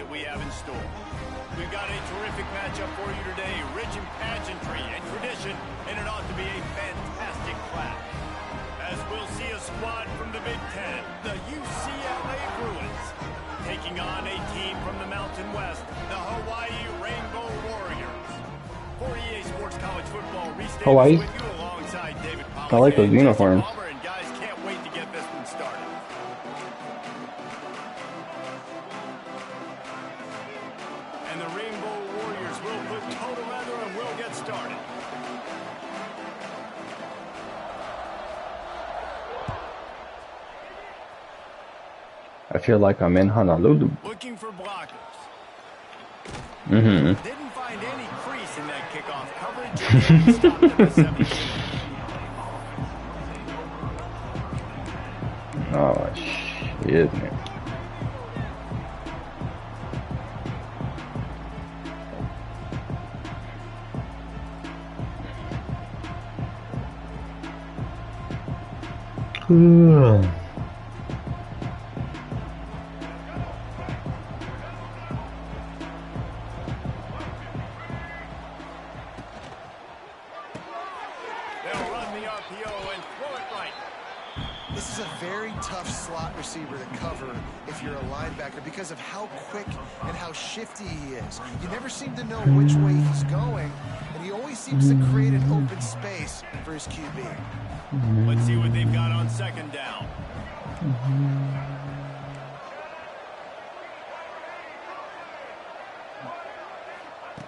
that we have in store. We've got a terrific matchup for you today, rich in pageantry and tradition, and it ought to be a fantastic clash. As we'll see a squad from the Big Ten, the UCLA Bruins, taking on a team from the Mountain West, the Hawaii Rainbow Warriors. For EA Sports College Football, Hawaii. with you alongside David Pollock. I like those uniforms. And guys, can't wait to get this one started. And the Rainbow Warriors will put total leather and we'll get started. I feel like I'm in Honolulu. Looking for blockers. Mm-hmm. Didn't find any crease in that kickoff coverage. Stopped at the 17. Oh, shit, man. This is a very tough slot receiver to cover if you're a linebacker because of how quick and how shifty he is. You never seem to know which way he's going, and he always seems to create an open space for his QB. Let's see what they've got on second down.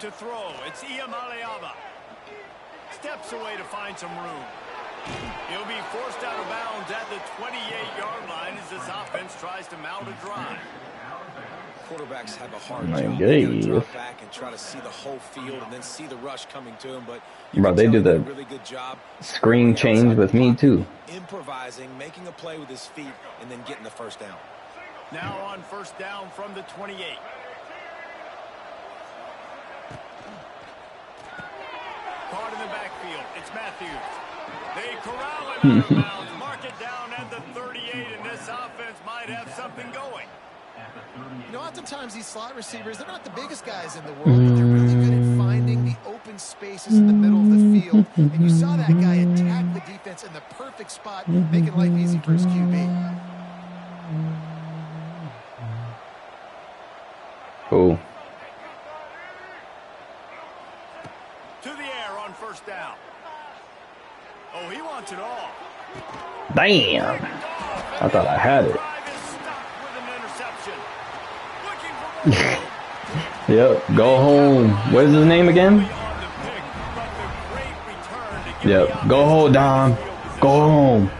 To throw, it's Iamaleava. Steps away to find some room. He'll be forced out of bounds at the 28-yard line as this offense tries to mount a drive. Quarterbacks have a hard job. They They drop back and try to see the whole field and then see the rush coming to him. But bro, they do the really good job screen change with me too. Improvising, making a play with his feet, and then getting the first down. Now on first down from the 28. Caught in the backfield. It's Matthews. They corral him out of bounds. Mark it down at the 38, and this offense might have something going. You know, oftentimes these slot receivers, they're not the biggest guys in the world, but they're really good at finding the open spaces in the middle of the field. And you saw that guy attack the defense in the perfect spot, making life easy for his QB. Cool. To the air on first down. Oh, he wants it all. Damn. I thought I had it. Yep. Go home. What is his name again? Yep. Go home, Dom. Go home.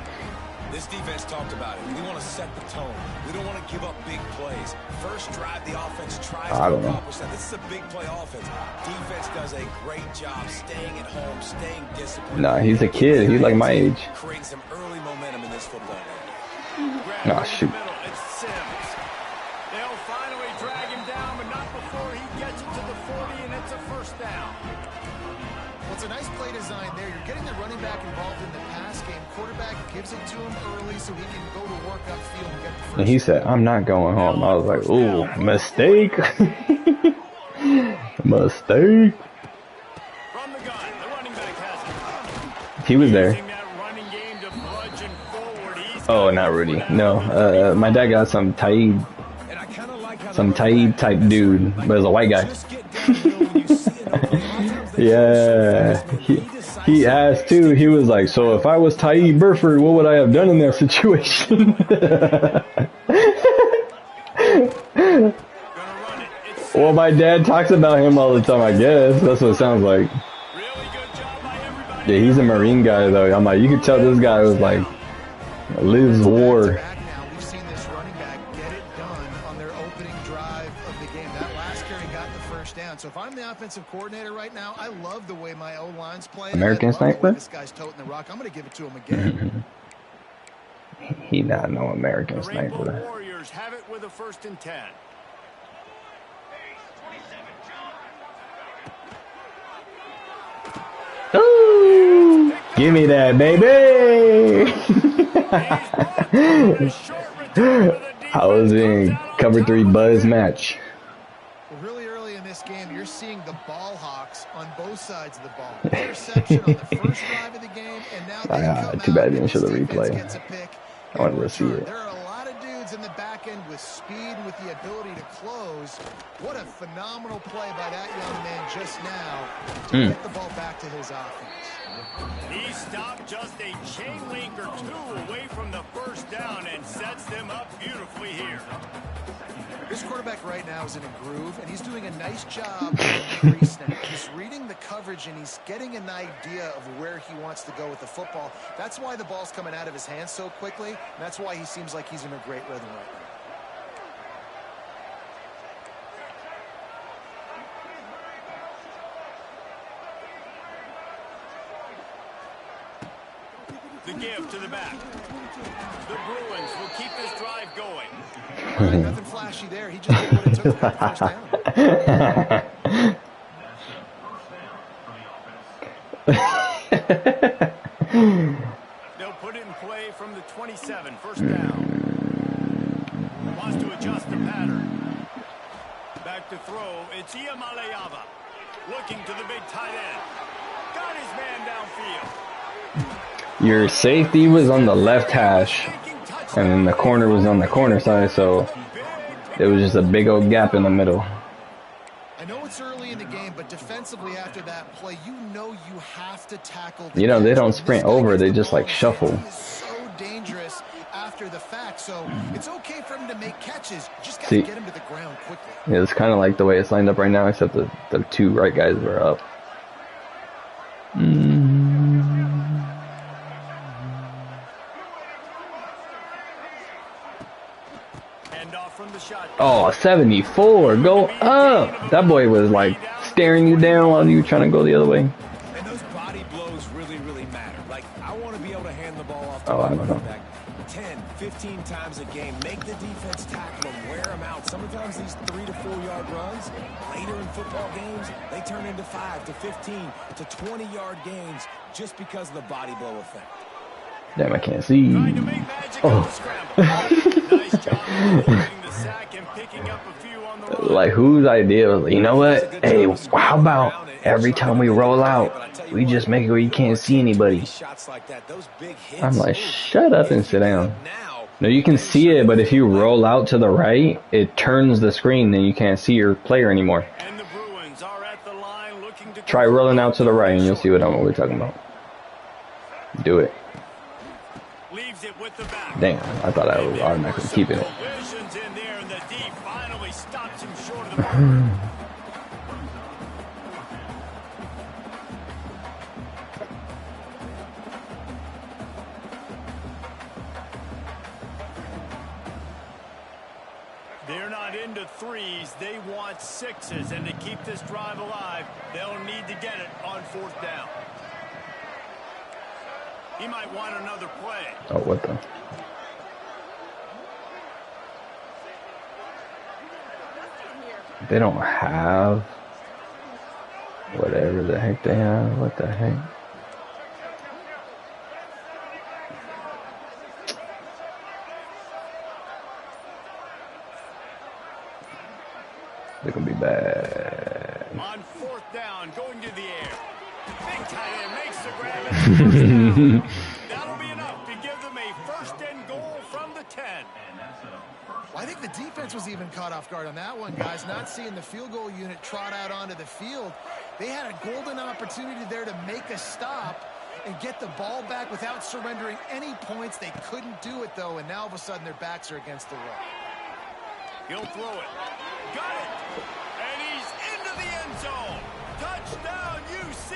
This defense talked about it. We want to set the tone. We don't want to give up big plays. First drive, the offense tries to accomplish that. This is a big play offense. Defense does a great job staying at home, staying disciplined. Nah, he's a kid. He's like my age. Creating some early momentum in this football game. Nah, shoot. They'll finally drag him down, but not before he gets it to the 40, and it's a first down. Well, it's a nice play design there. You're getting the running back involved in the pass game. Quarterback gives it to him early so he can go to work upfield and get the first And he said, I'm not going home. I was like, ooh, mistake. Mistake. From the gun, the running back has it. He was there. Oh, not Rudy. No, my dad got some Taib type dude, but it's a white guy. Yeah, he asked too. He was like, "So if I was Taib Burford, what would I have done in that situation?" Well, my dad talks about him all the time. I guess that's what it sounds like. Yeah, he's a Marine guy though. I'm like, you could tell this guy was like lives war. We've seen this running back get it done on their opening drive of the game. That last carry got the first down. So if I'm the offensive coordinator right now, I love the way my O-line's playing. American Sniper? This guy's toting the rock. I'm going to give it to him again. He not no American Sniper. The Rainbow Warriors have it with a 1st and 10. Ooh, give me that, baby. I was in cover 3 buzz match. this game, you're seeing the ball hawks on both sides of the ball. Interception on the first drive of the game, and now they come too bad I out didn't and show this the defense replay. gets a pick. I wanted to see it. There are a lot of dudes in the back end with speed and with the ability to close. What a phenomenal play by that young man just now to get the ball back to his offense. He stopped just a chain link or two away from the first down and sets them up beautifully here. This quarterback right now is in a groove, and he's doing a nice job on pre-snap. He's reading the coverage, and he's getting an idea of where he wants to go with the football. That's why the ball's coming out of his hands so quickly, and that's why he seems like he's in a great rhythm right now. The give to the back. The Bruins will keep this drive going. Nothing flashy there. He just did what it took to get the first down. They'll put it in play from the 27, first down. Wants to adjust the pattern. Back to throw. It's Iamaleava. Looking to the big tight end. Got his man downfield. Your safety was on the left hash, and then the corner was on the corner side, so it was just a big old gap in the middle. I know it's early in the game, but defensively after that play, you know you have to tackle. You know, they don't sprint over, they just like shuffle. He is so dangerous after the fact, so it's okay for him to make catches. You just got See, to get him to the ground quickly. Yeah, it's kind of like the way it's lined up right now, except the two right guys were up. Oh, 74, go up. That boy was like staring you down while you were trying to go the other way. And those body blows really, really matter. Like, I want to be able to hand the ball off to I my don't know. running back 10, 15 times a game. Make the defense tackle them, wear them out. Sometimes these 3 to 4 yard runs, later in football games, they turn into 5 to 15 to 20 yard gains just because of the body blow effect. Damn, I can't see. Trying to make magic on the scramble. Nice job avoiding the sack and picking up a few on the run. Like, whose idea was, you know what? Hey, how about every time we roll out, we just make it where you can't see anybody? I'm like, shut up and sit down. No, you can see it, but if you roll out to the right, it turns the screen and you can't see your player anymore. And the Bruins are at the line looking to Try rolling out to the right and you'll see what we're talking about. Do it. Leaves it with the back. Damn, I thought I was automatically keeping it. Collisions in there, and the D finally stops him short of the mark. They're not into threes. They want sixes, and to keep this drive alive, they'll need to get it on fourth down. He might want another play. Oh, what the? They don't have whatever the heck they have. What the heck? They're gonna be bad. On fourth down, going to the air. Big tight end makes the grab. And first down. That'll be enough to give them a first and goal from the 10. Well, I think the defense was even caught off guard on that one, guys. Not seeing the field goal unit trot out onto the field. They had a golden opportunity there to make a stop and get the ball back without surrendering any points. They couldn't do it, though, and now all of a sudden their backs are against the wall. He'll throw it. Got it. And he's into the end zone. Touchdown, UC.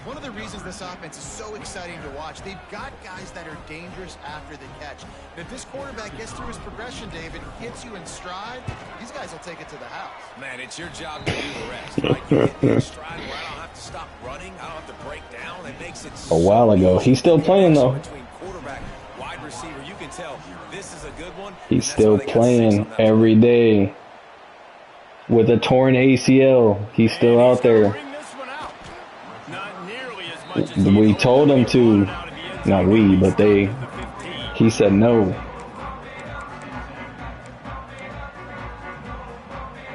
One of the reasons this offense is so exciting to watch, they've got guys that are dangerous after the catch. And if this quarterback gets through his progression, David, hits you in stride, these guys will take it to the house. Man, it's your job to do the rest, right? You hit me in stride where I don't have to stop running. I don't have to break down. It makes it A while ago. He's still playing, though. Between quarterback, wide receiver, you can tell this is a good one. He's still playing every day. With a torn ACL, he's still out there. We told him to, not we, but they, he said no.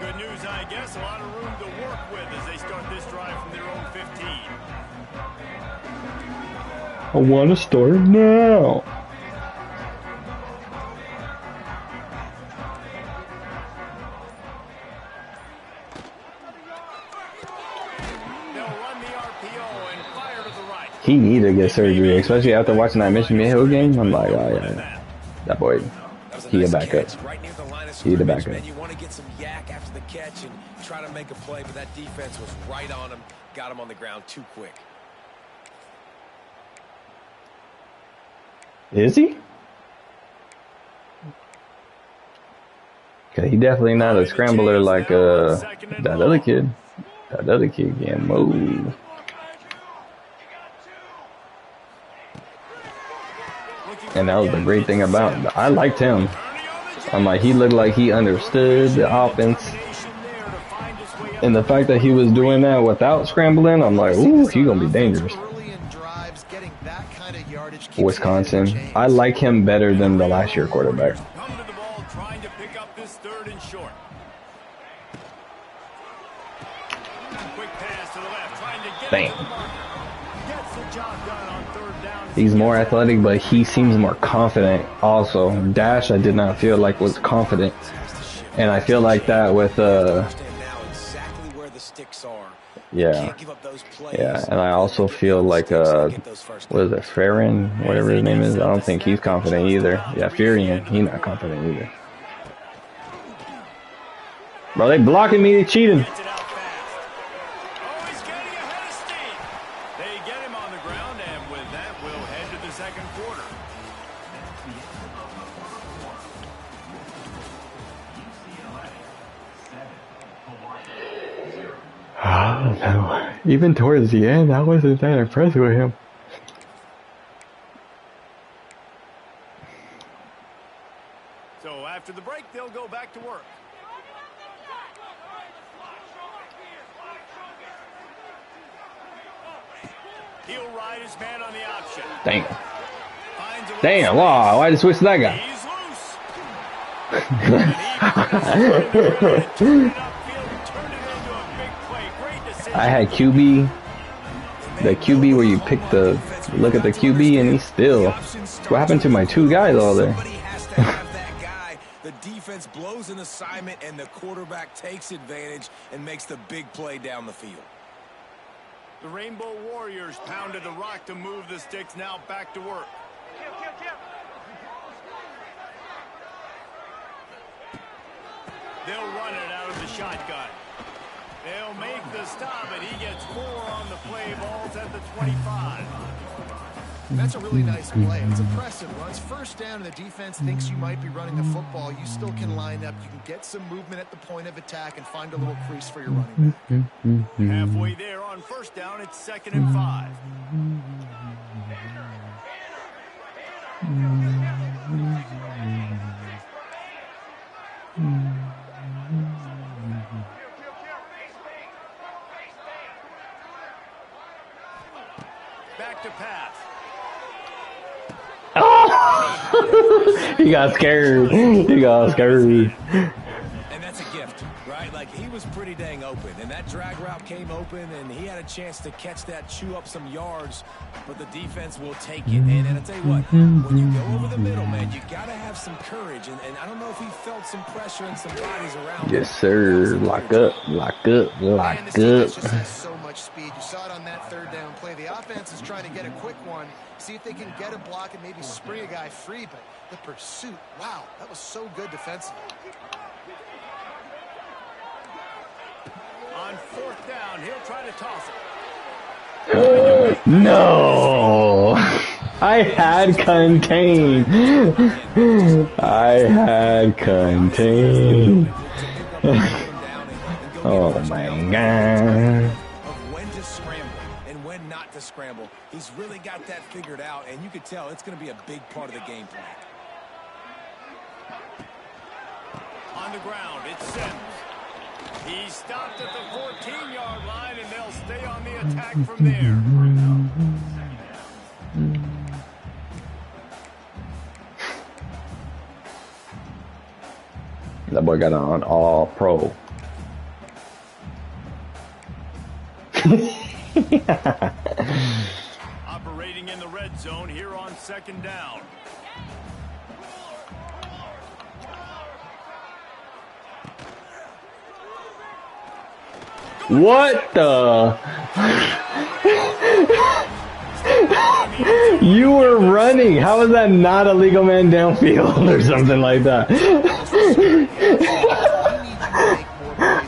Good I guess, a lot of room to work with as they start this drive from their own 15. I want to start now. He needed to get surgery, especially after watching that Mission Hill game. I'm like, oh yeah, that boy, he a backup. He the backup. You want to get some yak after the catch and try to make a play, but that defense was right on him, got him on the ground too quick. Is he? Okay, he definitely not a scrambler like that other kid. That other kid can move. And that was the great thing about I liked him. I'm like, he looked like he understood the offense. And the fact that he was doing that without scrambling, I'm like, ooh, he's going to be dangerous. Wisconsin. I like him better than the last year quarterback. Bang. He's more athletic, but he seems more confident also. Dash, I did not feel like was confident. And I feel like that with, yeah. Yeah, and I also feel like, what is it, Farron, whatever his name is? I don't think he's confident either. Yeah, Furion, he's not confident either. Bro, they blocking me, they cheating. I don't know. Even towards the end, I wasn't that impressed with him. So after the break, they'll go back to work. He'll ride his man on the option. Damn. Damn, wow, why'd you switch to that guy? I had QB, the QB where you pick the, look at the QB and he's still, what happened to my two guys all there? The defense blows an assignment and the quarterback takes advantage and makes the big play down the field. The Rainbow Warriors pounded the rock to move the sticks, now back to work. They'll run it out of the shotgun. They'll make the stop, and he gets 4 on the play. Ball's at the 25. That's a really nice play. It's impressive. Runs first down, and the defense thinks you might be running the football. You still can line up. You can get some movement at the point of attack and find a little crease for your running back. Halfway there on first down, it's 2nd and 5. Back to pass. Oh! He got scared. He got scared. And that's a gift, right? Like, he was pretty dang open, and that drag route came open, and he had a chance to catch that, chew up some yards, but the defense will take it. And I'll tell you what, when you go over the middle, man, you got to have some courage, and I don't know if he felt some pressure and some bodies around. Yes, sir. Lock up, lock up, lock up. So much speed. You saw it on that 3rd down play. The offense is trying to get a quick one, see if they can get a block and maybe spring a guy free, but the pursuit, wow, that was so good defensively. On 4th down, he'll try to toss it. No! I had contained. I had contained. Oh my God. Of when to scramble and when not to scramble. He's really got that figured out, and you could tell it's going to be a big part of the game plan. On the ground, it's Sims. He stopped at the 14-yard line, and they'll stay on the attack from there. That boy got on all pro. Operating in the red zone here on 2nd down. What the? You were running. How is that not a legal man downfield or something like that?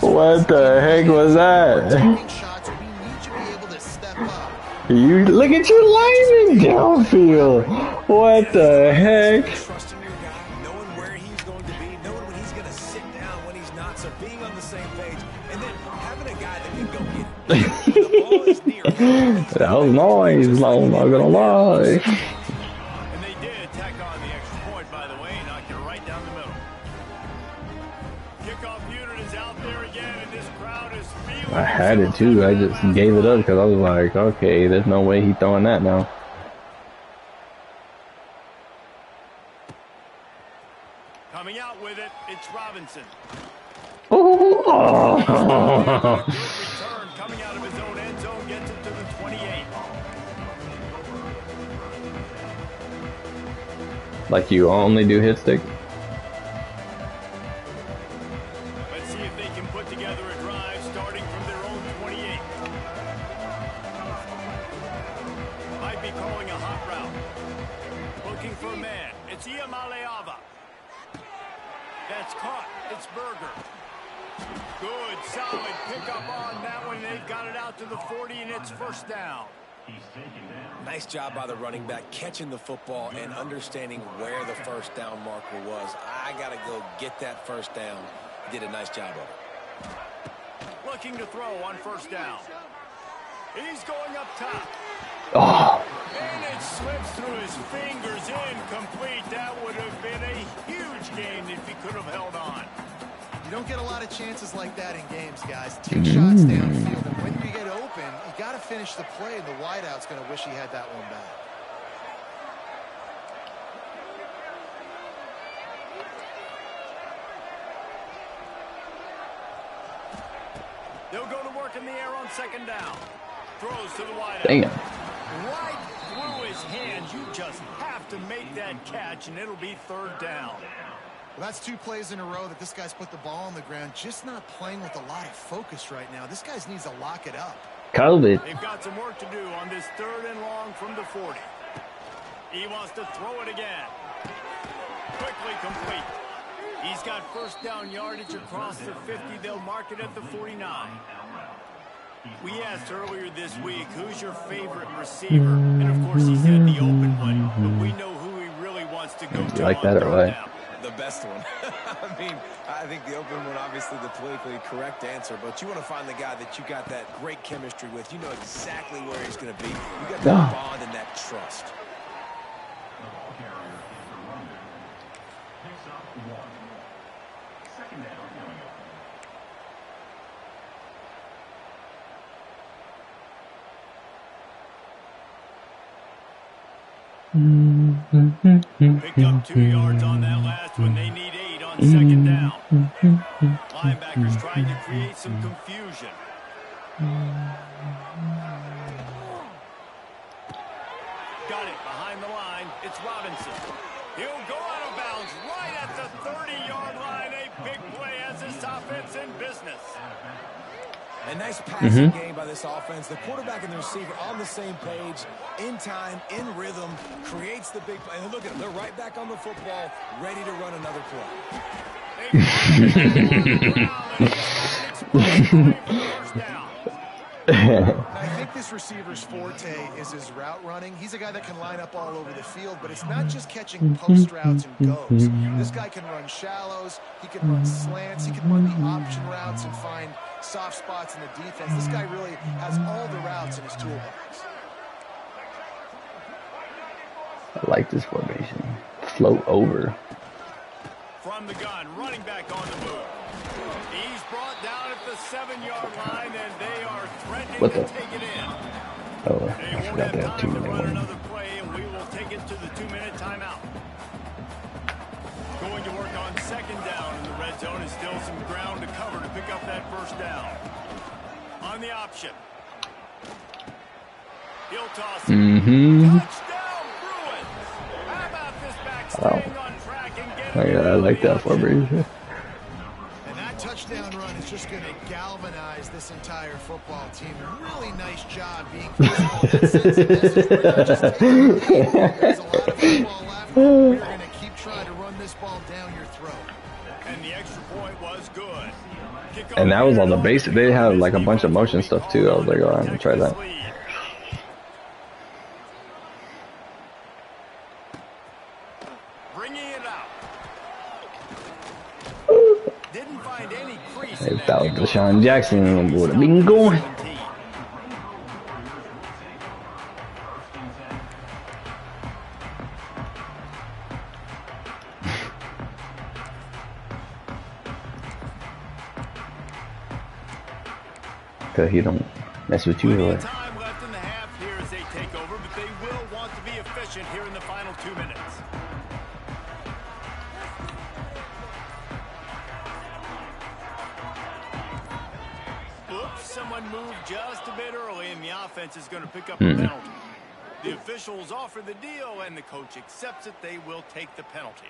What the heck was that? You look at your lineman downfield. What the heck? Trusting your guy, knowing where he's going to be, knowing when he's going to sit down, when he's not, so being on the same page, and then having a guy that can go get it. The ball is near him. That was noise, I'm not gonna lie. And they did tack on the extra point, by the way, knocked it right down the middle. Kickoff unit is out there again, and this crowd is feeling I had it too, I just gave it up because I was like, okay, there's no way he's throwing that now. Coming out with it, it's Robinson. Oh. Good return coming out of his own end zone, gets it to the 28. Like you only do hit stick? Let's see if they can put together a drive starting from their own 28. Might be calling a hot route. Looking for a man. It's Iamaleava. That's caught. It's Berger. Good, solid pickup on that one. They've got it out to the 40, and it's 1st down. Nice job by the running back, catching the football and understanding where the 1st down marker was. I got to go get that 1st down. He did a nice job of it. Looking to throw on 1st down. He's going up top. Oh. And it slips through his fingers, incomplete. That would have been a huge gain if he could have held on. You don't get a lot of chances like that in games, guys. Take shots downfield, and when you get open, you got to finish the play, and the wideout's going to wish he had that one back. They'll go to work in the air on 2nd down. Throws to the wideout. Damn. Right through his hands. You just have to make that catch, and it'll be 3rd down. Well, that's 2 plays in a row that this guy's put the ball on the ground, just not playing with a lot of focus right now. This guy needs to lock it up. COVID. They've got some work to do on this 3rd and long from the 40. He wants to throw it again. Quickly complete. He's got 1st down yardage across the 50. They'll mark it at the 49. We asked earlier this week, who's your favorite receiver? And, of course, he said the open one, but we know who he really wants to go to. You like that or what? The best one. I mean, I think the open one, obviously the politically correct answer, but you want to find the guy that you got that great chemistry with. You know exactly where he's going to be. You got that bond and that trust. Picked up 2 yards on that last one. They need 8 on 2nd down. Linebackers trying to create some confusion. Got it behind the line. It's Robinson. He'll go out of bounds right at the 30-yard line. A big play as this offense in business. A nice passing game by this offense. The quarterback and the receiver on the same page, in time, in rhythm, creates the big play. And look at them. They're right back on the football, ready to run another play. I think this receiver's forte is his route running. He's a guy that can line up all over the field, but it's not just catching post routes and goes. This guy can run shallows, he can run slants, he can run the option routes and find soft spots in the defense. This guy really has all the routes in his toolbox. I like this formation. Float over. From the gun, running back on the move. He's brought down at the 7-yard line, and they are threatening to take it in. Oh, they I won't forgot have that time to 2-minute run one. another play, and we will take it to the 2-minute timeout. Going to work on 2nd down in the red zone, is still some ground to cover to pick up that 1st down. On the option. He'll toss it. Mm-hmm. Touchdown, Bruins. How about this back staying on track and Oh, getting yeah, I like that formation. And that touchdown run is just going to galvanize this entire football team. Really nice job being physical. That sends a message. We're not just taking the lead. There's a lot of football left. We're going to keep trying to run this ball down your throat. And the extra point was good. And that was on the base. They had like a bunch of motion stuff too. I was like, oh, I'm gonna try that. If that was Deshaun Jackson, would have been going. Cause he don't mess with you. Or Time left in the half here as they take over, but they will want to be efficient here in the final 2 minutes. Oops, someone moved just a bit early, and the offense is going to pick up a penalty. The officials offer the deal, and the coach accepts it. They will take the penalty.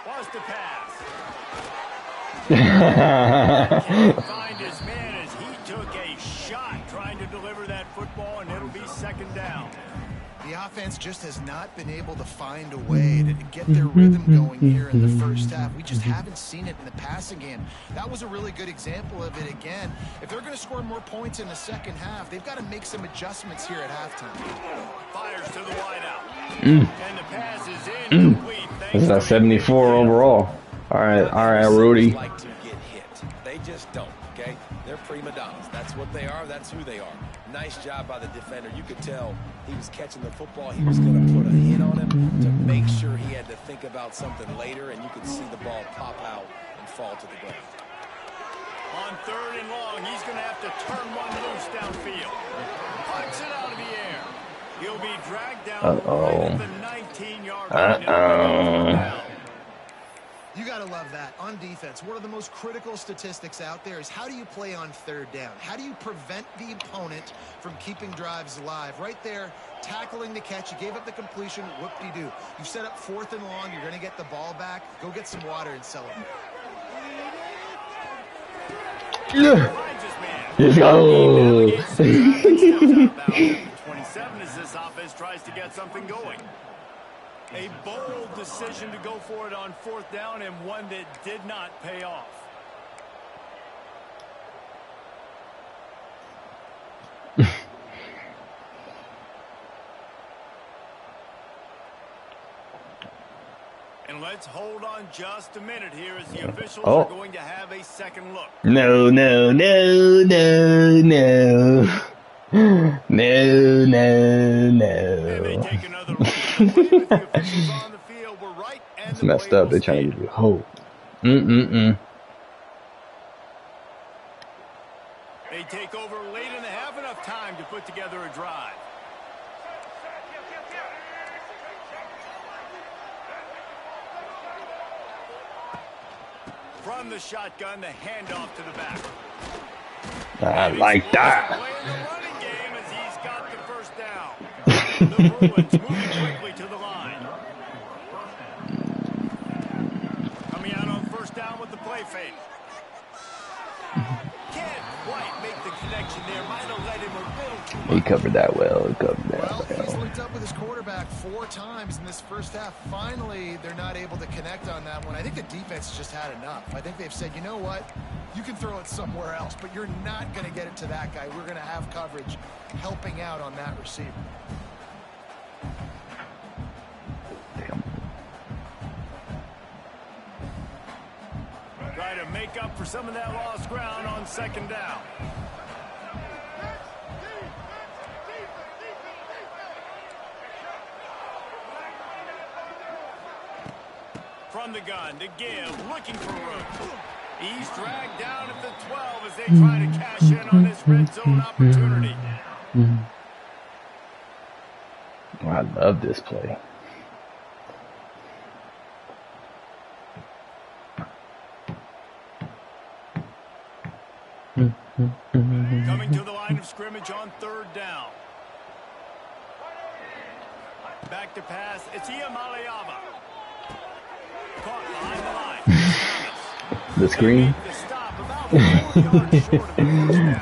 Wants to pass. Can't find his man as he took a shot trying to deliver that football, and it'll be second down. The offense just has not been able to find a way to get their rhythm going here in the first half. We just haven't seen it in the passing game. That was a really good example of it again. If they're going to score more points in the second half, they've got to make some adjustments here at halftime. Fires to the wideout. And the pass is incomplete. This is a 74 overall. All right, Rudy. Like to get hit. They just don't, okay? They're prima donnas. That's what they are. That's who they are. Nice job by the defender. You could tell he was catching the football. He was going to put a hit on him to make sure he had to think about something later, and you could see the ball pop out and fall to the ground. On 3rd and long, he's going to have to turn one loose downfield. Punts it out of the air. He'll be dragged down right at the 19-yard line. You got to love that. On defense, one of the most critical statistics out there is how do you play on 3rd down? How do you prevent the opponent from keeping drives alive? Right there, tackling the catch. You gave up the completion. Whoop-de-doo. You set up 4th and long. You're going to get the ball back. Go get some water and celebrate. Let's go. 27 as this offense tries to get something going. A bold decision to go for it on 4th down, and one that did not pay off. And let's hold on just a minute here as the officials are going to have a second look. No. No. And they take another look at the play with the officials on the field. We're right, and it's messed up. They're trying to give you hope. They take over late in the half, enough time to put together a drive. From the shotgun, the handoff to the back. I like that. The Bruins moving quickly to the line. Coming out on 1st down with the play fake. Can't quite make the connection there. Might have led him a little too much. He covered that well. He's linked up with his quarterback 4 times in this first half. Finally, they're not able to connect on that one. I think the defense just had enough. I think they've said, you know what? You can throw it somewhere else, but you're not going to get it to that guy. We're going to have coverage helping out on that receiver. Try to make up for some of that lost ground on 2nd down. from the gun to give, looking for room. He's dragged down at the 12 as they try to cash in on this red zone opportunity. I love this play. Coming to the line of scrimmage on 3rd down. Back to pass. It's Iamaleava. Caught behind the line. The screen.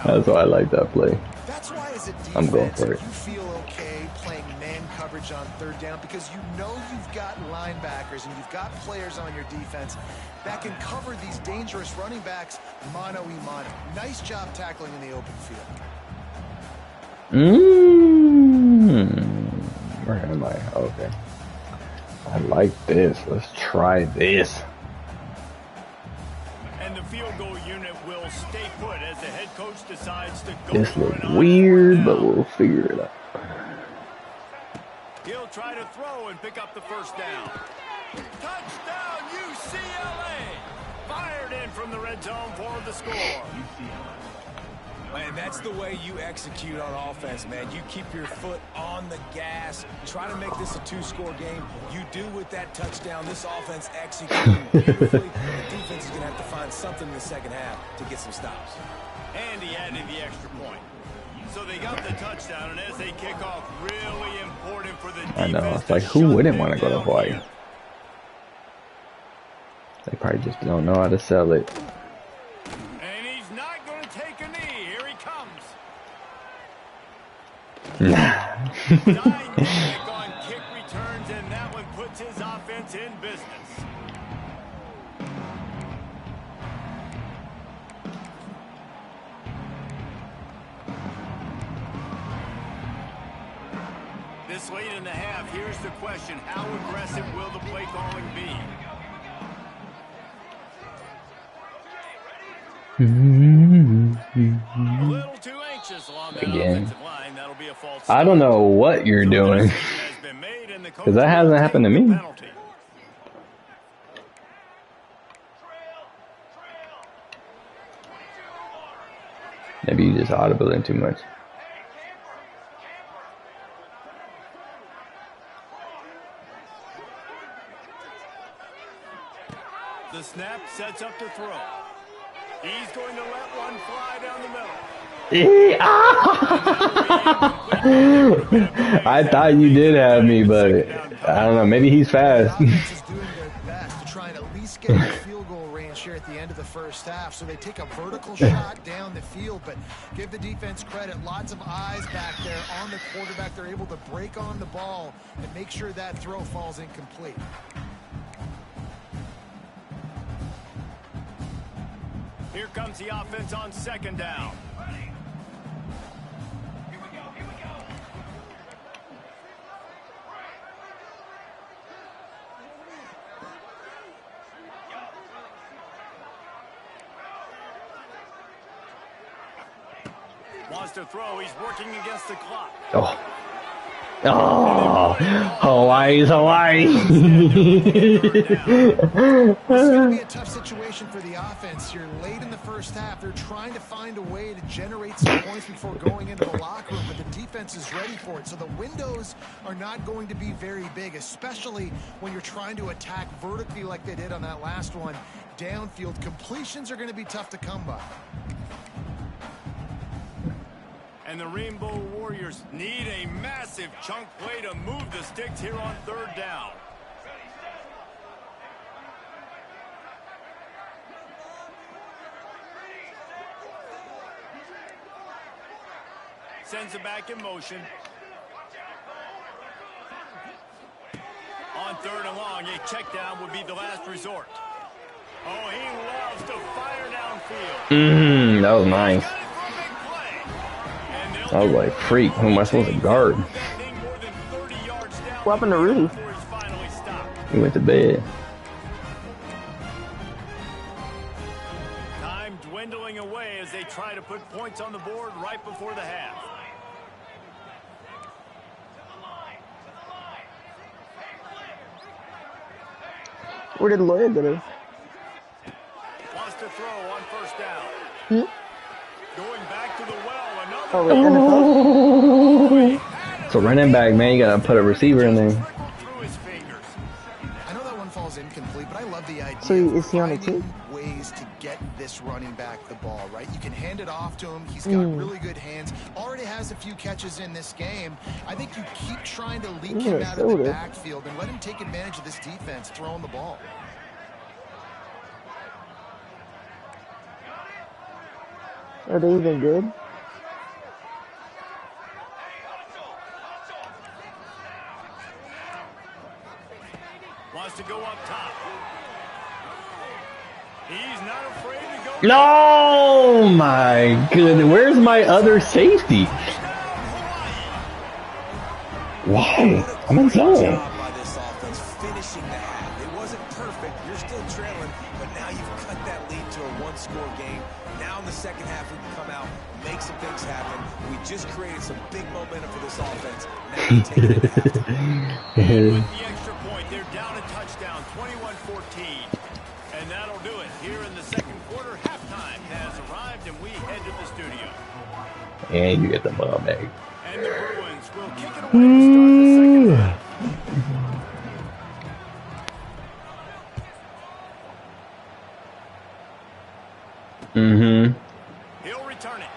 That's why I like that play. That's why as a defense, I'm going for it. You feel okay playing man coverage on 3rd down because you know you've got linebackers and you've got players on your defense that can cover these dangerous running backs mano-a-mano. Nice job tackling in the open field. Where am I? Okay. I like this. Let's try this. And the field goal unit will stay put as the head coach decides to go. This looks weird, but we'll figure it out. He'll try to throw and pick up the 1st down. Touchdown UCLA! Fired in from the red zone for the score. Man, that's the way you execute on offense, man. You keep your foot on the gas. Try to make this a 2-score game. You do with that touchdown. This offense executing beautifully. The defense is going to have to find something in the 2nd half to get some stops. And he added the extra point. So they got the touchdown, and as they kick off, really important for the defense. I know. It's like, who wouldn't want to go to Hawaii? They probably just don't know how to sell it. And he's not going to take a knee. Here he comes. Dynamic on kick returns, and that one puts his offense in business. This late in the half, here's the question. How aggressive will the play calling be? A little too anxious along that offensive line. That'll be a false start. I don't know what you're doing, because that hasn't happened to me. Maybe you just audibling too much. The snap sets up the throw. He's going to let one fly down the middle. I thought you did have me, but I don't know. Maybe he's fast. Is doing their best to try and at least get a field goal range here at the end of the 1st half. So they take a vertical shot down the field, but give the defense credit. Lots of eyes back there on the quarterback. They're able to break on the ball and make sure that throw falls incomplete. Here comes the offense on 2nd down. Wants to throw. He's working against the clock. Oh, Hawaii's Hawaii. It's going to be a tough situation for the offense here. Late in the 1st half, they're trying to find a way to generate some points before going into the locker room, but the defense is ready for it. So the windows are not going to be very big, especially when you're trying to attack vertically like they did on that last one. Downfield completions are going to be tough to come by. And the Rainbow Warriors need a massive chunk play to move the sticks here on 3rd down. Sends it back in motion. On 3rd and long, a check down would be the last resort. Oh, he loves to fire downfield. That was nice. I was like, freak, who am I supposed to guard? What happened to Rudy? He went to bed. Time dwindling away as they try to put points on the board right before the half. Where did Lloyd go? Wants to throw on first down. Going back to the well. Oh, wait, NFL? So running back, man, you gotta put a receiver in there. I know that one falls incomplete, but I love the idea. So is he on the team? Ways to get this running back the ball, right? You can hand it off to him. He's got really good hands. Already has a few catches in this game. I think you keep trying to leak him out of the backfield and let him take advantage of this defense throwing the ball. Are they even good? Wants to go up top. He's not afraid to go. No, my goodness. Where's my other safety? Why? I'm in zone. By this offense, finishing the half. It wasn't perfect. You're still trailing, but now you've cut that lead to a one-score game. Now in the second half, we can come out, make some things happen. We just created some big momentum for this offense. Now we take it to halftime. With the extra point, they're down a touchdown, 21-14. And that'll do it. Here in the second quarter, halftime has arrived, and we head to the studio. And you get the ball back. And the Bruins will kick it away to start the second half. He'll return it.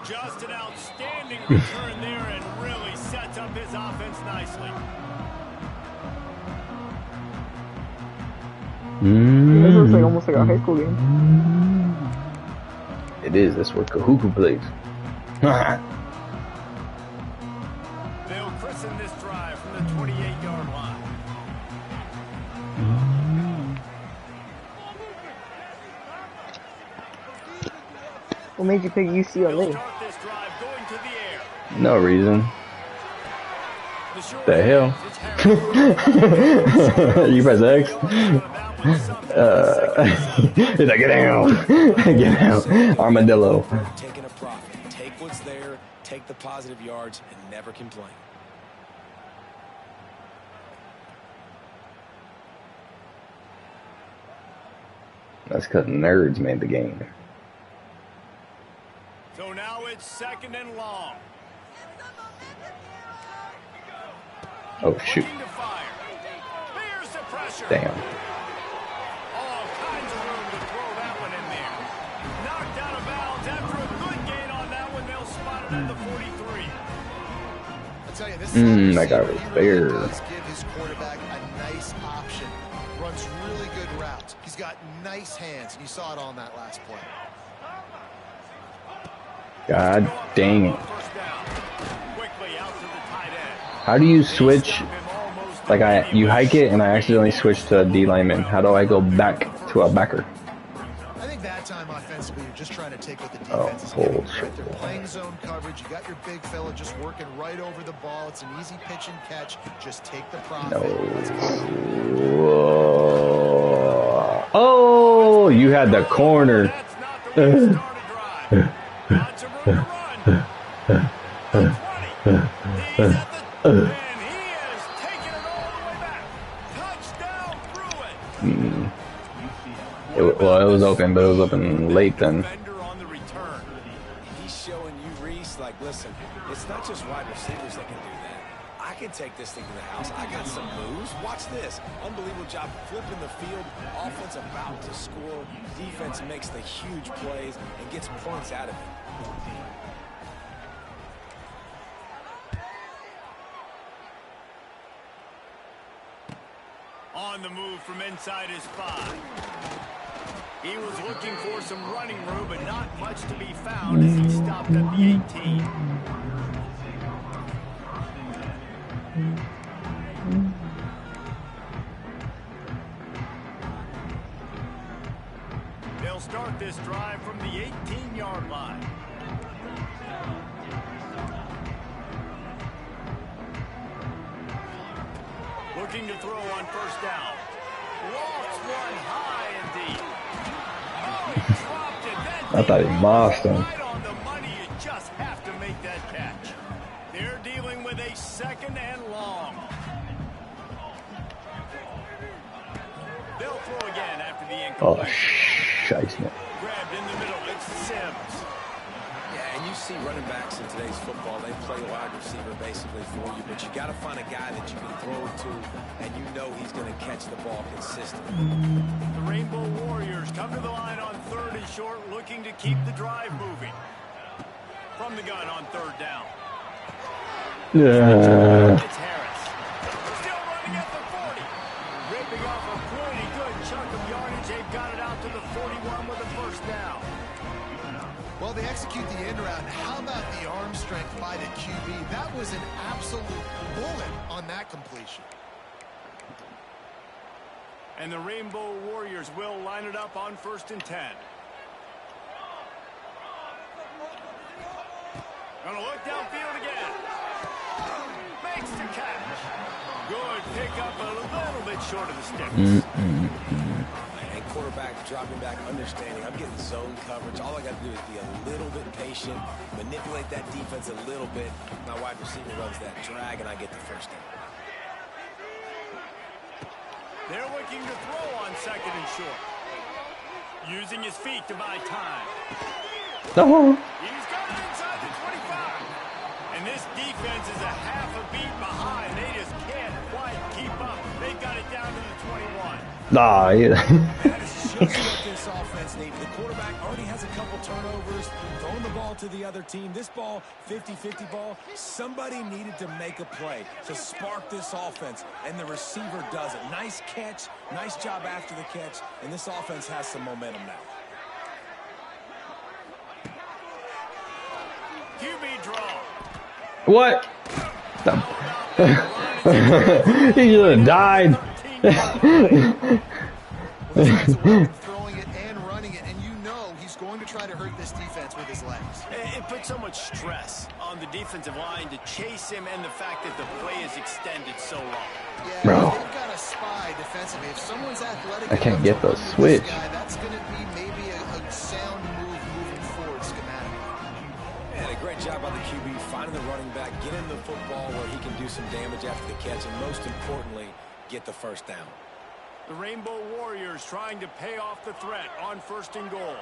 Just an outstanding return there and really sets up his offense nicely. This looks like almost like a high school game. It is. That's where Kahuku plays. They'll christen this drive from the 28-yard line. What made you pick UCLA? Start this drive going to the air. No reason. The hell? You press X? He's like, get down. Get down. Armadillo. Taking a profit. Take what's there, take the positive yards, and never complain. That's because nerds made the game. So now it's second and long. Oh, shoot. Looking to fire. Here's the pressure. Damn. All kinds of room to throw that one in there. Knocked out of bounds after a good gain on that one. They'll spot it at the 43. I'll tell you, this That guy was there. does give his quarterback a nice option. Runs really good routes. He's got nice hands, and you saw it on that last play. God dang it. First down. Quickly out to the tight end. How do you switch? Like, you hike it and I accidentally switch to a D lineman. How do I go back to a backer? I think that time offensively, you're just trying to take what the defense is Oh, giving you, shit. right? They're playing zone coverage. You got your big fella just working right over the ball. It's an easy pitch and catch. Just take the profit. No. Let's go. Oh, you had the corner. That's not the way to start a drive. Lots of room to run. The 20. He's at the... And he is taking it all the way back. Touchdown, Bruins. Well, it was open, but it was open late then. Defender on the return. He's showing you, Reese, like, listen, it's not just wide receivers that can do that. I can take this thing to the house. I got some moves. Watch this. Unbelievable job flipping the field. Offense about to score. Defense makes the huge plays and gets points out of it. On the move from inside his 5. He was looking for some running room, but not much to be found as he stopped at the 18. They'll start this drive from the 18-yard line. Looking to throw on first down. Lofts one high and deep. Oh, he dropped it. I thought he mossed him. Right on the money. You just have to make that catch. They're dealing with a second and long. the Oh, incompletion. shite. Grabbed in the middle, it's Sims. Yeah, and you see running backs in today's football, they play wide receiver basically for you, but you got to find a guy that you can throw it to, and you know he's going to catch the ball consistently. The Rainbow Warriors come to the line on 3rd and short, looking to keep the drive moving. From the gun on 3rd down. It's Harris. Still running at the 40. Ripping off a pretty good chunk of yardage. They've got it out to the 41 with a first down. Well, they execute the end route. How about the arm strength by the QB? That was an absolute bullet on that completion. And the Rainbow Warriors will line it up on 1st and 10. Gonna look downfield again. Makes the catch. Good pickup, a little bit short of the sticks. And quarterback dropping back, understanding I'm getting zone coverage. All I got to do is be a little bit patient, manipulate that defense a little bit. My wide receiver runs that drag, and I get the first down. They're looking to throw on 2nd and short. Using his feet to buy time. Oh. He's got it inside the 25. And this defense is a half a beat behind. They just can't quite keep up. They've got it down to the 21. Nah, yeah. That is just what this offense needs. The quarterback already has a couple turnovers, throwing the ball to the other team. This ball, 50-50 ball, somebody needed to make a play to spark this offense, and the receiver does it. Nice catch, nice job after the catch, and this offense has some momentum now. QB draw. What? He should have died. Throwing it and running it, and you know he's going to try to hurt this defense with his legs. It puts so much stress on the defensive line to chase him, and the fact that the play is extended so long. Yeah, Bro. they've got a spy defensively. If someone's athletic, I can't enough get to the run with switch. this guy, that's going to be maybe a sound move moving forward schematically. And a great job by the QB finding the running back, get him the football where he can do some damage after the catch, and most importantly, get the first down. The Rainbow Warriors trying to pay off the threat on 1st and goal.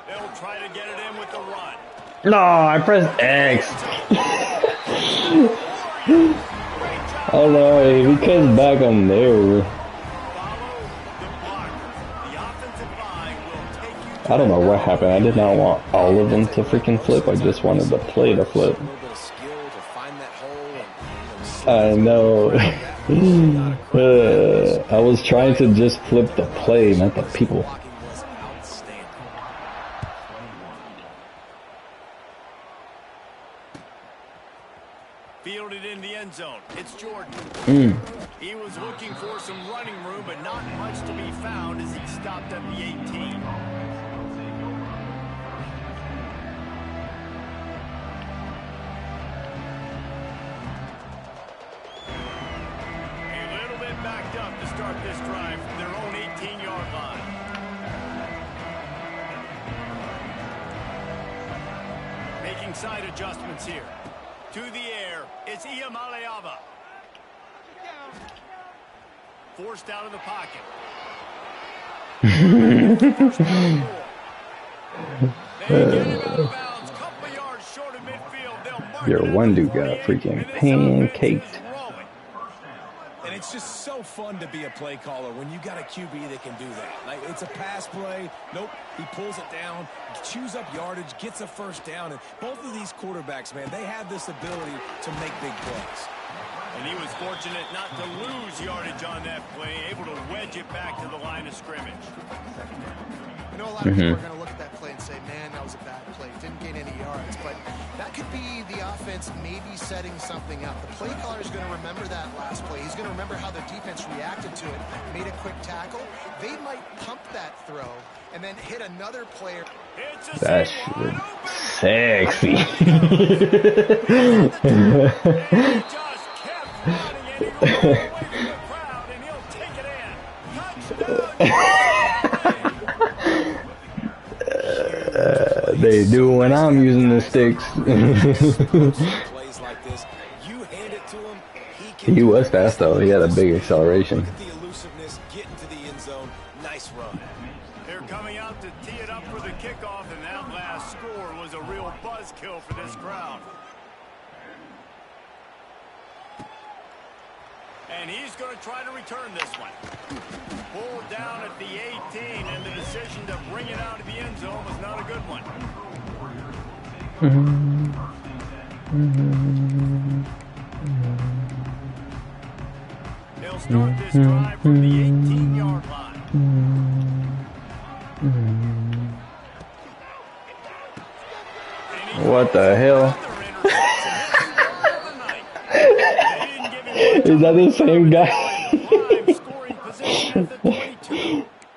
They'll try to get it in with the run. No, I pressed X. Oh no, he comes back on there. I don't know what happened. I did not want all of them to freaking flip. I just wanted the play to flip. I know. I was trying to just flip the play, not the people. Fielded in the end zone. It's Jordan. He was looking for some running room, but not much to be found as he stopped at the 18. A little bit backed up to start this drive from their own 18-yard line. Making side adjustments here. To the air, it's Iamaleava. Forced out of the pocket. They get him out of bounds, couple yards short of midfield. They'll mark Your it one up dude to got 48, freaking and this offense pancaked. is rolling. And it's just so fun to be a play caller when you got a QB that can do that. Like, it's a pass play. Nope, he pulls it down, chews up yardage, gets a first down. And both of these quarterbacks, man, they have this ability to make big plays. And he was fortunate not to lose yardage on that play, able to wedge it back to the line of scrimmage. I know a lot of people are going to look at that play and say, man, that was a bad play. Didn't gain any yards. But that could be the offense maybe setting something up. The play caller is going to remember that last play. He's going to remember how the defense reacted to it, made a quick tackle. They might pump that throw and then hit another player. That shit was sexy. Running and he away from the crowd, and he'll take it in. Touchdown! They do when I'm using the sticks. He was fast though. He had a big acceleration. Look at the elusiveness, getting to the end zone. Nice run. They're coming out to tee it up for the kickoff, and that last score was a real buzzkill for this crowd. And he's going to try to return this one. Pulled down at the 18, and the decision to bring it out of the end zone was not a good one. They'll start this drive from the 18-yard line. What the hell? Is that the same guy?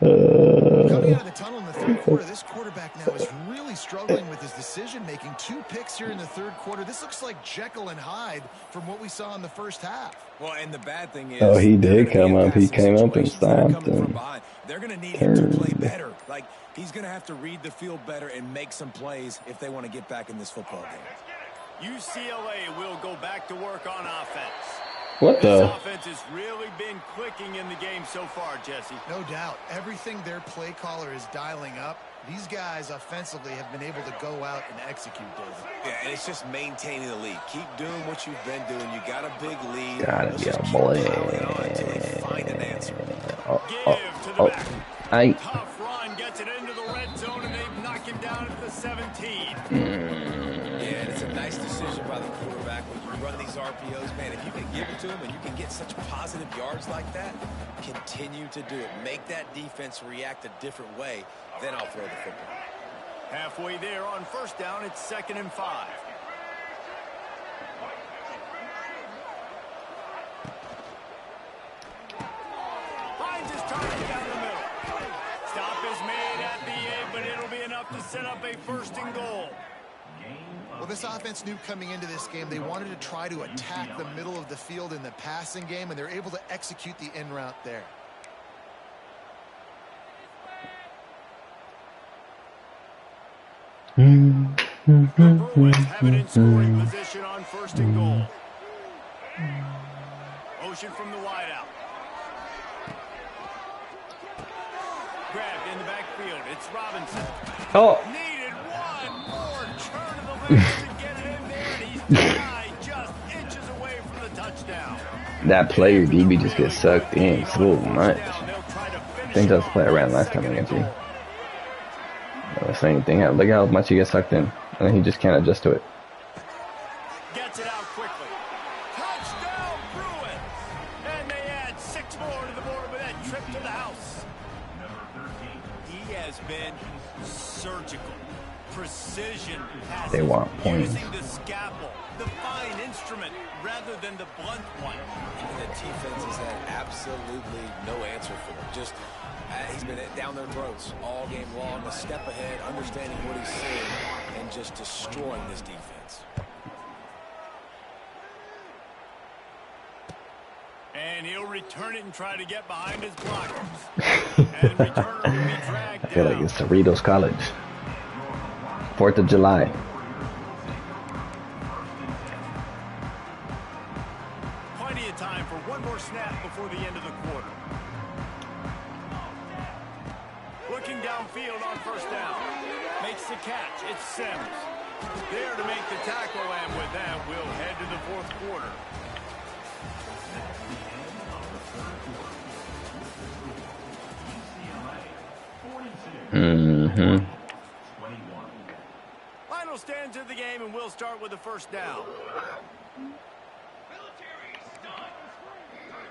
Coming out of the tunnel in the third quarter, this quarterback now is really struggling with his decision-making. 2 picks here in the third quarter. This looks like Jekyll and Hyde from what we saw in the first half. Well, and the bad thing is... Oh, he did come up. He came up and stopped him. They're going to need him to play better. Like, he's going to have to read the field better and make some plays if they want to get back in this football game. UCLA will go back to work on offense. What the? This offense has really been clicking in the game so far, Jesse. No doubt. Everything their play caller is dialing up, these guys offensively have been able to go out and execute, David. Yeah, and it's just maintaining the lead. Keep doing what you've been doing. You got a big lead. Gotta Let's be just a keep boy. piling on until they find an answer. Give to the back. Tough run gets it into the red zone, and they knock him down at the 17. Yeah, and it's a nice decision by the quarterback when you run these RPOs. Man, if you can give it to him and you can get such positive yards like that, continue to do it. Make that defense react a different way, then I'll throw the football. Halfway there on first down, it's 2nd and 5. Finds his target down the middle. Stop is made at the 8, but it'll be enough to set up a 1st and goal. Well, this offense knew coming into this game they wanted to try to attack the middle of the field in the passing game, and they're able to execute the in route there. The Bruins have it in scoring position on 1st and goal. Motion from the wideout. Grabbed in the backfield. It's Robinson. Oh. Needed one more turn of the legs to get it in there, and he's denied just inches away from the touchdown. That player DB just gets sucked in so much. I think that's the play I ran last time against you. The same thing. Look how much he gets sucked in, and he just can't adjust to it. Gets it out quickly. Touchdown Bruins! And they add 6 more to the board with that trip to the house. He has been surgical, precision passes. They want points. Using the scalpel, the fine instrument, rather than the blunt one. And the defense has had absolutely no answer for him. Just he's been down their throats all game long, a step ahead, understanding what he's seeing, and just destroying this defense. And he'll return it and try to get behind his blockers. And the returner will be dragged I feel down. like it's Cerritos College. 4th of July. Plenty of time for one more snap before the end of the quarter. Looking downfield on 1st down. Makes the catch. It's Sims. There to make the tackle, and with that, we'll head to the 4th quarter. Final stands of the game, and we'll start with the 1st down.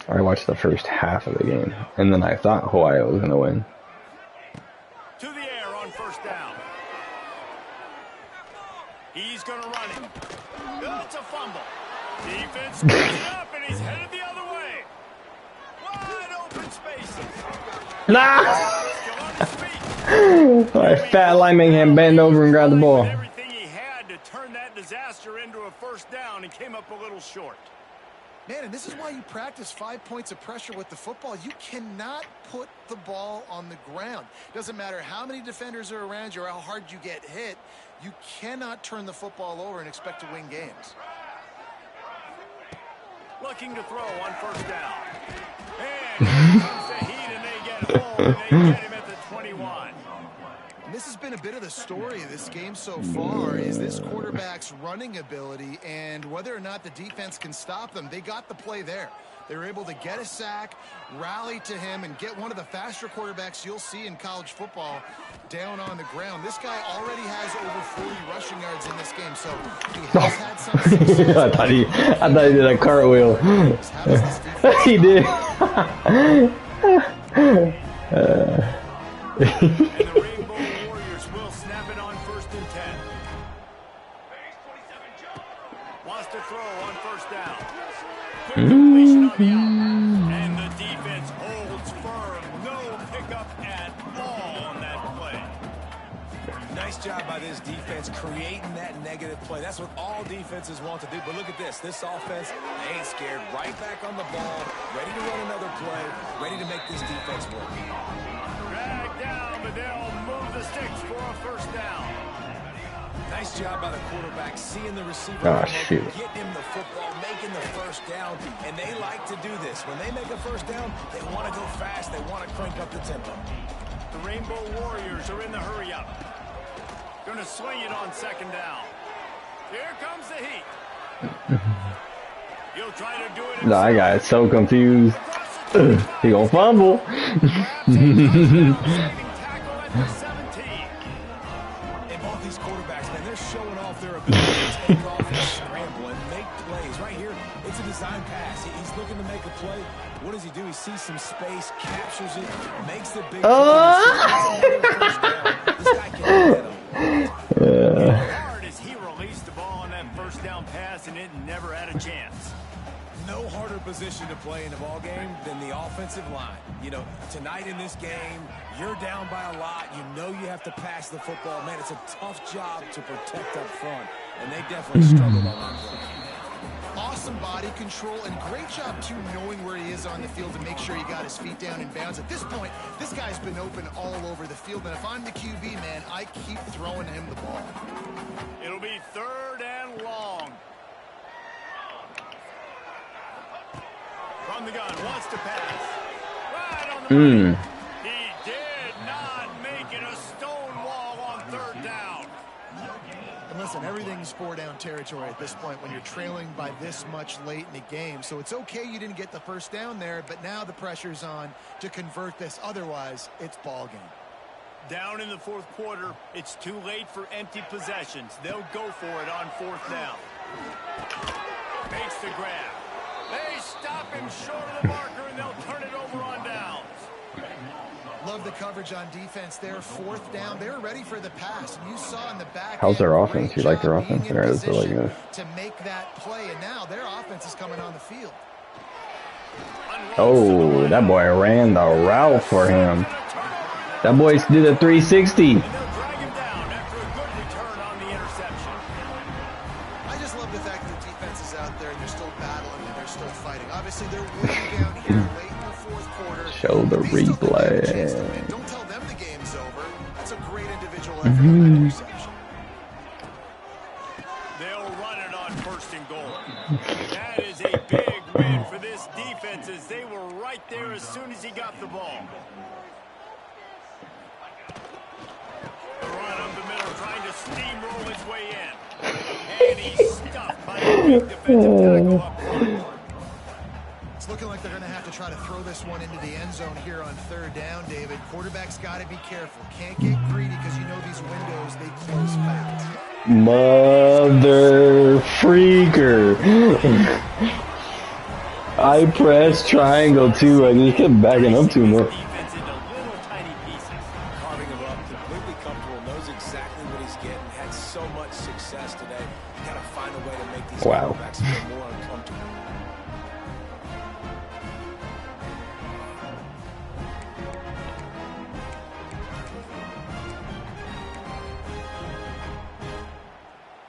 I watched the first half of the game, and then I thought Hawaii was going to win. To the air on 1st down. He's going to run it. That's a fumble. Defense screws it up, and he's headed the other way. Wide open spaces. Nah! Still on his feet. My fat lineman can bend over and grab the ball. Everything he had to turn that disaster into a 1st down, and came up a little short. Man, and this is why you practice 5 points of pressure with the football. You cannot put the ball on the ground. Doesn't matter how many defenders are around you or how hard you get hit. You cannot turn the football over and expect to win games. Looking to throw on first down. And here comes the heat, and they get home, and they get him at the 21. And this has been a bit of the story of this game so far, is this quarterback's running ability and whether or not the defense can stop them. They got the play there. They were able to get a sack, rally to him, and get one of the faster quarterbacks you'll see in college football down on the ground. This guy already has over 40 rushing yards in this game, so he has had some success. I thought he did a cartwheel. He did. And the Rainbow Warriors will snap it on 1st and 10. Wants to throw on first down. Quick completion on the out. And the defense holds firm. No pickup at all on that play. Nice job by this defense creating that negative play. That's what all defenses want to do. But look at this. This offense, they ain't scared. Right back on the ball, ready to run another play, ready to make this defense work. Drag down, but they'll move the sticks for a first down. Nice job by the quarterback, seeing the receiver, Shoot. getting him the football, making the first down, and they like to do this. When they make a first down, they want to go fast. They want to crank up the tempo. The Rainbow Warriors are in the hurry-up. Going to swing it on 2nd down. Here comes the heat. He'll try to do it himself. I got so confused. He gonna fumble. And both these quarterbacks, man, they're showing off their ability to take off and scramble and make plays. Right here, it's a design pass. He's looking to make a play. What does he do? He sees some space, captures it, makes the big This guy can get him. Hard as he released the ball on that first down pass, and it never had a chance. No harder position to play in a ball game than the offensive line. You know, tonight in this game, you're down by a lot. You know you have to pass the football. Man, it's a tough job to protect up front, and they definitely struggled on that play. Awesome body control and great job, too, knowing where he is on the field to make sure he got his feet down in bounds. At this point, this guy's been open all over the field, and if I'm the QB, man, I keep throwing him the ball. It'll be 3rd and long. From the gun, wants to pass. Right on the money. He did not make it a stone wall on 3rd down. And listen, everything's 4-down territory at this point when you're trailing by this much late in the game. So it's okay you didn't get the first down there, but now the pressure's on to convert this. Otherwise, it's ball game. Down in the 4th quarter, it's too late for empty possessions. They'll go for it on 4th down. Makes the grab. They stop him short of the marker, and they'll turn it over on downs. Love the coverage on defense there. 4th down. They were ready for the pass. And you saw in the back. How's their offense? You like their offense? Or is it like to make that play, and now their offense is coming on the field. Oh, that boy ran the route for him. That boy did a 360. And they'll drag him down after a good return on the interception. I just love the fact that the defense is out there and they're still battling and they're still fighting. Obviously, they're way down here late in the 4th quarter. Show the replay. Don't tell them the game's over. That's a great individual effort on that interception. They'll run it on 1st and goal. That is a big win for this defense, as they were right there as soon as he got the ball. The run up the middle, trying to steamroll his way in. And he's stuffed by a big defensive tackle up front. It's looking like they're going to have to try to throw this one into the end zone here on 3rd down, David. Quarterback's got to be careful. Can't get greedy because you know these windows, they close fast. Mother freaker. I pressed triangle too. I just kept backing up too much. Defense into little tiny pieces. Carving him up, completely comfortable, knows exactly what he's getting, had so much success today. You got to find a way to make these quarterbacks feel more uncomfortable.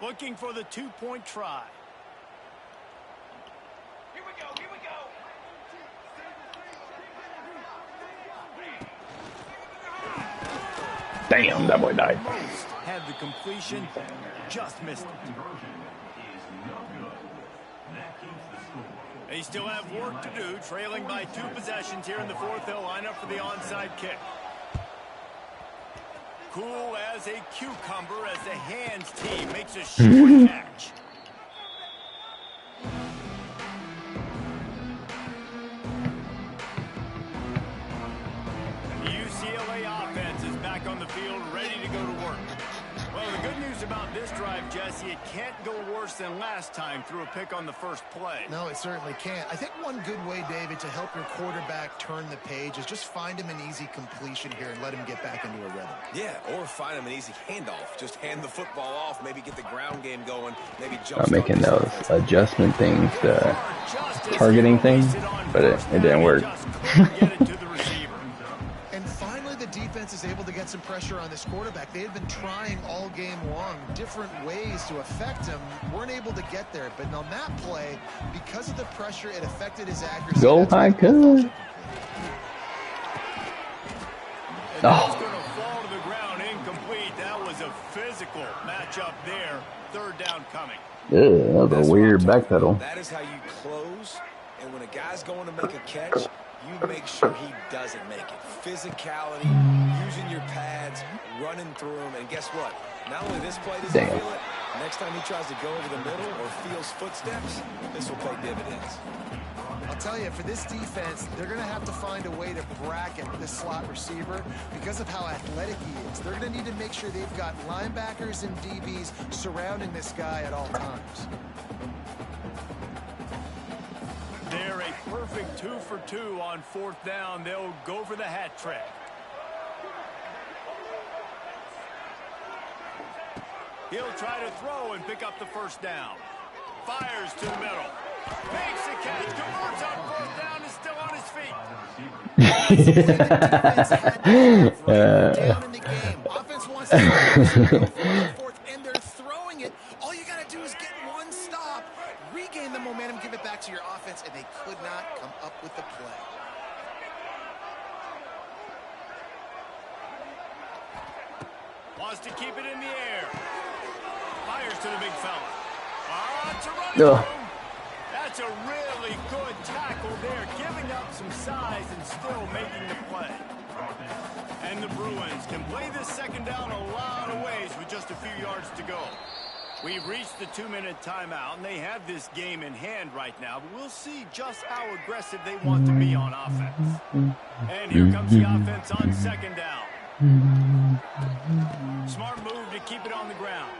Looking for the 2-point try. Here we go, here we go. Damn, that boy died. Almost had the completion, just missed it. They still have work to do, trailing by 2 possessions here in the fourth. They'll line up for the onside kick. Cool as a cucumber as the hands team makes a short catch. The UCLA offense is back on the field, ready to go to work. Well, the good news about this drive, Jesse, it can't go worse than last time through a pick on the first play. No, it certainly can't. I think one good way, David, to help your quarterback turn the page is just find him an easy completion here and let him get back into a rhythm. Yeah, or find him an easy handoff. Just hand the football off, maybe get the ground game going, maybe jump. I'm making those adjustment things, targeting things, but it didn't work. Defense is able to get some pressure on this quarterback. They had been trying all game long different ways to affect him, weren't able to get there, but on that play, because of the pressure, it affected his accuracy. Go high, good. Oh. Going to fall to the ground, incomplete. That was a physical matchup there. Third down coming. Yeah, that was a weird backpedal. That is how you close, and when a guy's going to make a catch, you make sure he doesn't make it. Physicality, using your pads, running through them, and guess what? Not only this play doesn't feel it, next time he tries to go over the middle or feels footsteps, this will pay dividends. I'll tell you, for this defense, they're going to have to find a way to bracket this slot receiver because of how athletic he is. They're going to need to make sure they've got linebackers and DBs surrounding this guy at all times. They're a perfect 2 for 2 on fourth down. They'll go for the hat trick. He'll try to throw and pick up the first down. Fires to the middle. Makes the catch. Converts on fourth down. Is still on his feet. Down in the game. Offense wants to fourth, and they're throwing it. All you got to do is get one stop, regain the momentum, give it back to your offense, and they could not come up with the play. Wants to keep it in the air. Fires to the big fella. It's a running room. That's a really good tackle there, giving up some size and still making the play. And the Bruins can play this second down a lot of ways with just a few yards to go. We've reached the 2-minute timeout, and they have this game in hand right now, but we'll see just how aggressive they want to be on offense. And here comes the offense on second down. Smart move to keep it on the ground.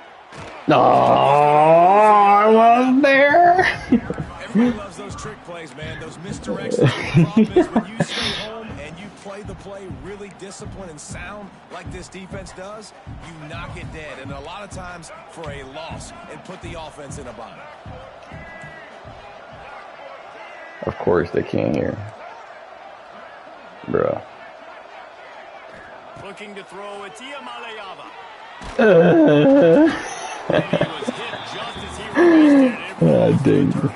Oh, I was there. Everybody loves those trick plays, man. Those misdirections. The problem is when you stay home and you play the play really disciplined and sound like this defense does, you knock it dead. And a lot of times for a loss and put the offense in a bind. Of course they can't hear. Bruh. Looking to throw, it's Iamaleava. And he was hit just as he released it.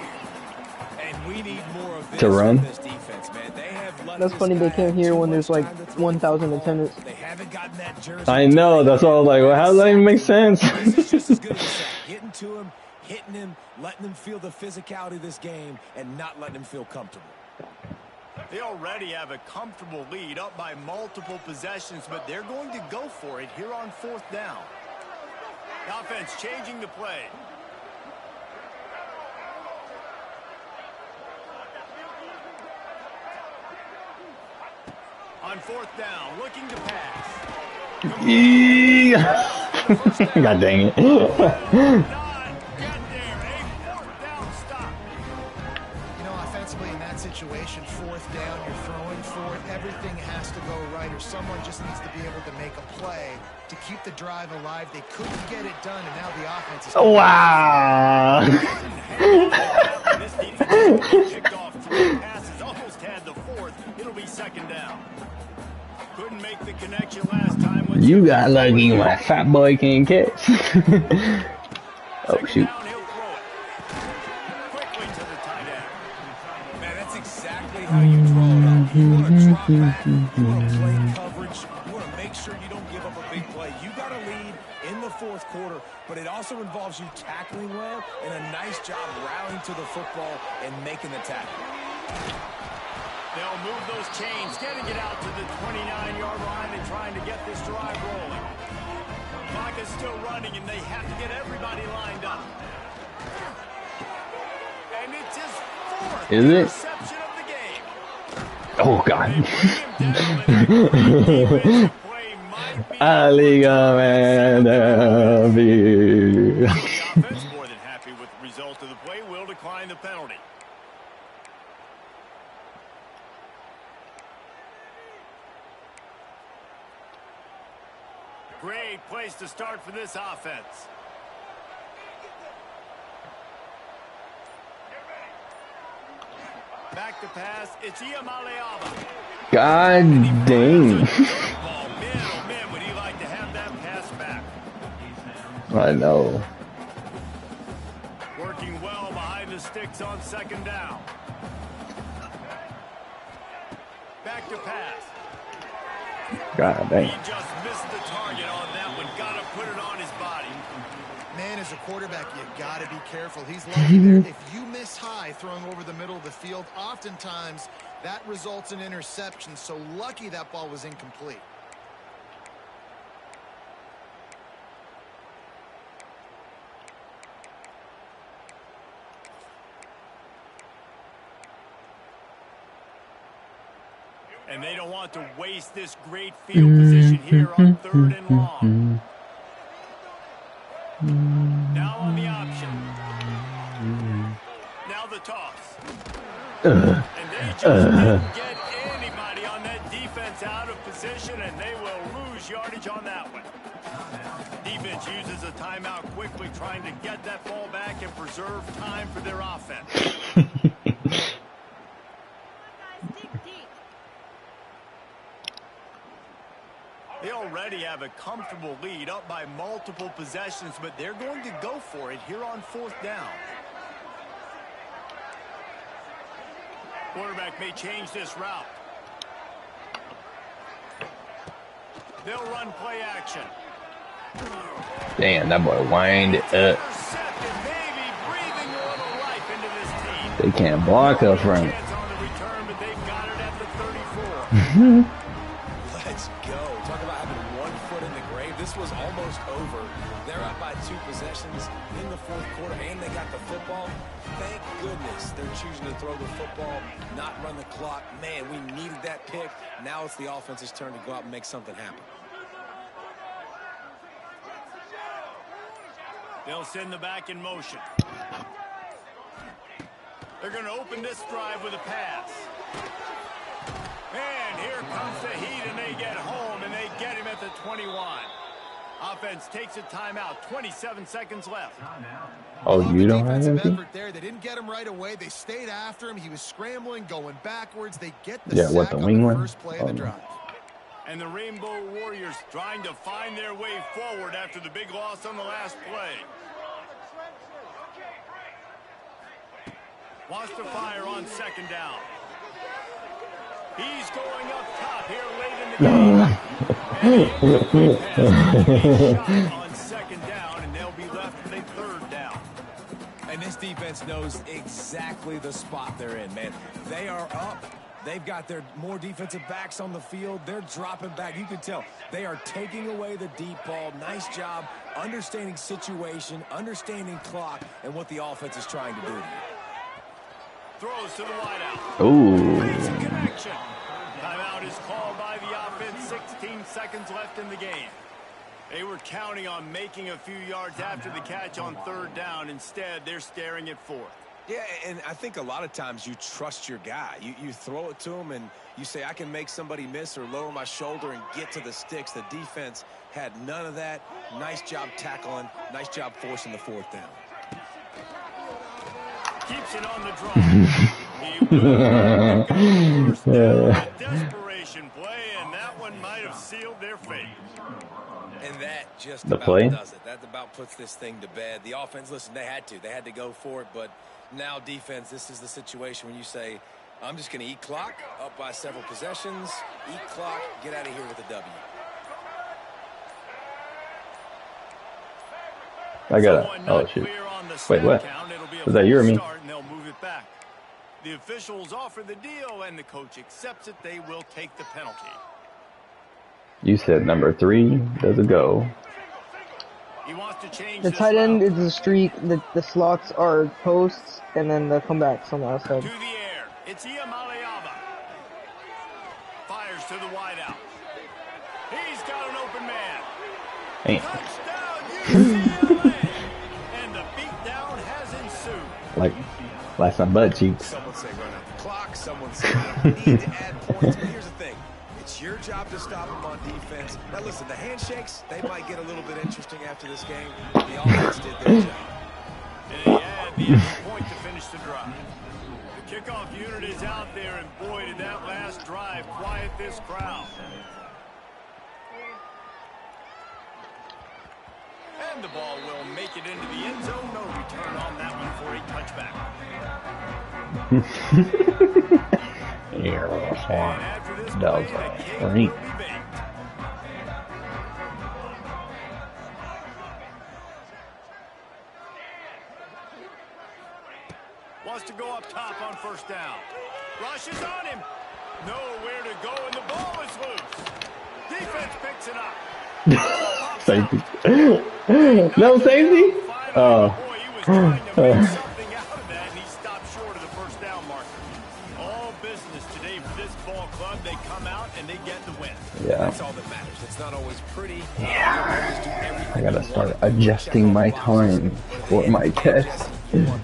And we need more of this to run. This defense, man. They have That's funny they can't hear when there's like 1,000 attendants. They haven't gotten that jersey. I know, that's all I was like, well, how does that even make sense? This is just as good as that. Getting to him, hitting him, letting him feel the physicality of this game, and not letting him feel comfortable. They already have a comfortable lead up by multiple possessions, but they're going to go for it here on fourth down. The offense changing the play. On fourth down, looking to pass. God dang it. Offensively in that situation, fourth down, you're throwing for it, everything has to go right, or someone just needs to be able to make a play to keep the drive alive. They couldn't get it done, and now the offense is... Wow. This defense kicked off 3 passes, almost had the fourth. It'll be second down. Couldn't make the connection last time. You got lucky, my fat boy can't catch. Oh, shoot. How you draw it up. You want to drop back, you want to play coverage, you want to make sure you don't give up a big play. You got a lead in the fourth quarter, but it also involves you tackling well and a nice job rallying to the football and making the tackle. They'll move those chains, getting it out to the 29-yard line and trying to get this drive rolling. Clock is still running, and they have to get everybody lined up. And it's his fourth interception of the game. Oh, God. The offense, more than happy with the result of the play, will decline the penalty. Great place to start for this offense. Back to pass. It's Iamaleava. God dang. Man, oh man, would he like to have that pass back. I know. Working well behind the sticks on second down. Back to pass. God dang. He just missed the target on that one. Got to put it on his body. Man, as a quarterback, you got to be careful. He's lucky there. If you miss high throwing over the middle of the field, oftentimes that results in interception. So lucky that ball was incomplete. And they don't want to waste this great field position here on 3rd and long. Now on the option. Now the toss. And they just didn't get anybody on that defense out of position, and they will lose yardage on that one. Defense uses a timeout quickly, trying to get that ball back and preserve time for their offense. They already have a comfortable lead, up by multiple possessions, but they're going to go for it here on 4th down. Quarterback may change this route. They'll run play action. Damn, that boy whined up. They can't block up front. Let's go. Talk about having one foot in the grave. This was almost over. They're up by 2 possessions in the fourth quarter, and they got the football. Thank goodness they're choosing to throw the football, not run the clock. Man, we needed that pick. Now it's the offense's turn to go out and make something happen. They'll send the back in motion. They're going to open this drive with a pass. And here comes the heat, and they get home, and they get him at the 21. Offense takes a timeout. 27 seconds left. Oh, you don't have anything? There. They didn't get him right away. They stayed after him. He was scrambling, going backwards. They get the sack the on wing the one? first play of the drive. And the Rainbow Warriors trying to find their way forward after the big loss on the last play. Wants to fire on second down. He's going up top here late in the game. And on second down, and they'll be left with a 3rd down. And this defense knows exactly the spot they're in, man. They are up. They've got their more defensive backs on the field. They're dropping back. You can tell they are taking away the deep ball. Nice job understanding situation, understanding clock, and what the offense is trying to do. Throws to the wideout. Ooh. Basic connection. Timeout is called by the offense. 16 seconds left in the game. They were counting on making a few yards after the catch on 3rd down. Instead, they're staring at 4th. Yeah, and I think a lot of times you trust your guy. You throw it to him, and you say, I can make somebody miss or lower my shoulder and get to the sticks. The defense had none of that. Nice job tackling. Nice job forcing the 4th down. Keeps it on the draw. He will a desperation play, and that one might have sealed their fate. And that just The about play? does it. That about puts this thing to bed. The offense, listen, they had to go for it, but now defense, this is the situation when you say, I'm just going to eat clock, up by several possessions, eat clock, get out of here with a W. I got it. Oh shoot. Wait, what? Was that you or me? The officials offer the deal, and the coach accepts it. They will take the penalty. You said number 3 does a go. He wants to change The tight end is the streak. The slots are posts, and then the comebacks on the outside. To the air. It's Iamaleava. Fires to the wideout. He's got an open man. Hey. Touchdown, UCLA! And the beatdown has ensued. Like last time, butt cheeks. Someone say run out the clock. Someone say we need to add points. But here's the thing. It's your job to stop them on defense. Now listen, the handshakes, they might get a little bit interesting after this game. The offense did their job. And he had the extra point to finish the drive. The kickoff unit is out there, and boy, did that last drive quiet this crowd. And the ball will make it into the end zone. No return on that one for a touchback. That was funny. Wants to go up top on first down. Rushes on him. Nowhere to go, and the ball is loose. Defense picks it up. Safety. No safety? Oh. Boy, he was trying to make something out of that, and he stopped short of the first down marker. All business today for this ball club. They come out and they get the win. Yeah. That's all that matters. It's not always pretty. Yeah. I gotta start adjusting my time for my test. No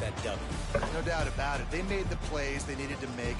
doubt about it. They made the plays they needed to make.